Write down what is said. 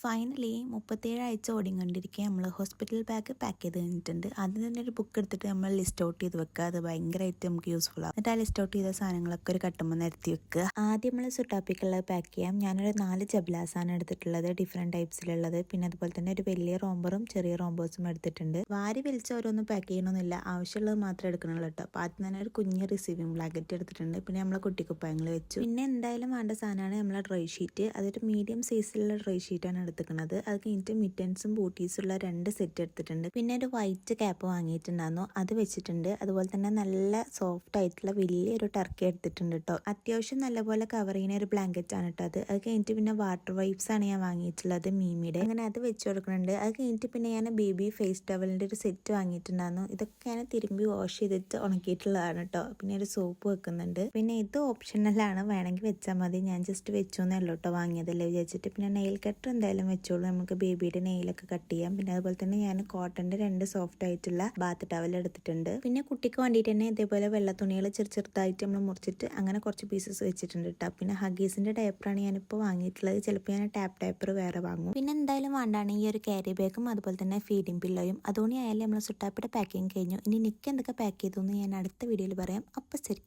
Finally 37 ആഴ്ച ഓടിക്കൊണ്ടിരിക്കുക നമ്മൾ hospital bag pack ചെയ്ത് കഴിഞ്ഞിട്ടുണ്ട്. ആദ്യം തന്നെ ഒരു ബുക്ക് എടുത്തിട്ട് നമ്മൾ ലിസ്റ്റ് ഔട്ട് ചെയ്ത് വെക്കുക. അത് ഭയങ്കരമായിട്ട് നമുക്ക് യൂസ്ഫുൾ ആവും. എന്നിട്ട് ആ ലിസ്റ്റ് ഔട്ട് ചെയ്ത സാധനങ്ങളൊക്കെ ഒരു കട്ടുമ്പോൾ നിരത്തി വെക്കുക. ആദ്യം നമ്മൾ സുട്ടാപ്പിക്കുള്ളത് പാക്ക് ചെയ്യാം. ഞാനൊരു 4 ജബ്ലാസാണ് എടുത്തിട്ടുള്ളത്, ഡിഫറെൻറ്റ് ടൈപ്സിലുള്ളത്. പിന്നെ അതുപോലെ തന്നെ ഒരു വലിയ റോംബറും ചെറിയ റോംബേഴ്സും എടുത്തിട്ടുണ്ട്. വാരി വലിച്ച ഓരോന്നും പാക്ക് ചെയ്യണമെന്നില്ല, ആവശ്യമുള്ളത് മാത്രമേ എടുക്കണുള്ളൂ കേട്ടോ. അപ്പോൾ ആദ്യം തന്നെ ഒരു കുഞ്ഞ് റിസീവിങ് ബ്ലാങ്കറ്റ് എടുത്തിട്ടുണ്ട്. പിന്നെ നമ്മൾ കുട്ടിക്കുപ്പായങ്ങൾ വെച്ചു. പിന്നെ എന്തായാലും വേണ്ട സാധനമാണ് നമ്മളെ ഡ്രൈ ഷീറ്റ്. അതൊരു മീഡിയം സൈസിലുള്ള ഡ്രൈ ഷീറ്റാണ് എടുത്തിരിക്കുന്നത്. അത് കഴിഞ്ഞിട്ട് മിറ്റൻസും ബൂട്ടീസുള്ള 2 സെറ്റ് എടുത്തിട്ടുണ്ട്. പിന്നെ ഒരു വൈറ്റ് ക്യാപ്പ് വാങ്ങിയിട്ടുണ്ടായിരുന്നു, അത് വെച്ചിട്ടുണ്ട്. അതുപോലെ തന്നെ നല്ല സോഫ്റ്റ് ആയിട്ടുള്ള വലിയൊരു ടർക്കി എടുത്തിട്ടുണ്ട് കേട്ടോ. അത്യാവശ്യം നല്ലപോലെ കവർ ചെയ്യുന്ന ഒരു ബ്ലാങ്കറ്റ് ആണ് കേട്ടോ അത്. അത് കഴിഞ്ഞിട്ട് പിന്നെ വാട്ടർ വൈപ്സ് ആണ് ഞാൻ വാങ്ങിയിട്ടുള്ളത്, മീമിയുടെ. അങ്ങനെ അത് വെച്ച് കൊടുക്കുന്നുണ്ട്. അത് കഴിഞ്ഞിട്ട് പിന്നെ ഞാൻ ബേബി ഫേസ് ടവലിന്റെ ഒരു സെറ്റ് വാങ്ങിയിട്ടുണ്ടായിരുന്നു. ഇതൊക്കെ ഞാൻ തിരുമ്പി വാഷ് ചെയ്തിട്ട് ഉണക്കിയിട്ടുള്ളതാണ് കേട്ടോ. പിന്നെ ഒരു സോപ്പ് വെക്കുന്നുണ്ട്. പിന്നെ ഇത് ഓപ്ഷണലാണ്, വേണമെങ്കിൽ വെച്ചാൽ മതി. ഞാൻ ജസ്റ്റ് വെച്ചു എന്നേ ഉള്ളൂ കേട്ടോ, വാങ്ങിയതല്ലേ വിചാരിച്ചിട്ട്. പിന്നെ നെയിൽ കട്ടർ എന്തായാലും വെച്ചോളൂ, നമുക്ക് ബേബിയുടെ നെയിലൊക്കെ കട്ട് ചെയ്യാം. പിന്നെ അതുപോലെ തന്നെ ഞാൻ കോട്ടന്റെ 2 സോഫ്റ്റ് ആയിട്ടുള്ള ബാത്ത് ടവൽ എടുത്തിട്ടുണ്ട്. പിന്നെ കുട്ടിക്ക് വേണ്ടിയിട്ട് തന്നെ ഇതേപോലെ വെള്ള തുണികൾ ചെറുതായിട്ട് നമ്മൾ മുറിച്ചിട്ട് അങ്ങനെ കുറച്ച് പീസസ് വെച്ചിട്ടുണ്ട് കേട്ടോ. പിന്നെ ഹഗീസിന്റെ ഡയപ്പറാണ് ഞാനിപ്പോൾ വാങ്ങിയിട്ടുള്ളത്. ചിലപ്പോൾ ഞാൻ ടാപ്പ് ഡയപ്പർ വേറെ വാങ്ങും. പിന്നെ എന്തായാലും വേണ്ടാണ് ഈ ഒരു ക്യാരി ബാഗും അതുപോലെ തന്നെ ഫീഡിംഗ് പില്ലോയും. അതുകൊണ്ട് ആയാലും നമ്മൾ സുട്ടാപ്പിയുടെ പാക്കിങ് കഴിഞ്ഞു. ഇനി നിക്ക് എന്തൊക്കെ പാക്ക് ചെയ്തു എന്ന് ഞാൻ അടുത്ത വീഡിയോയിൽ പറയാം. അപ്പം ശരി.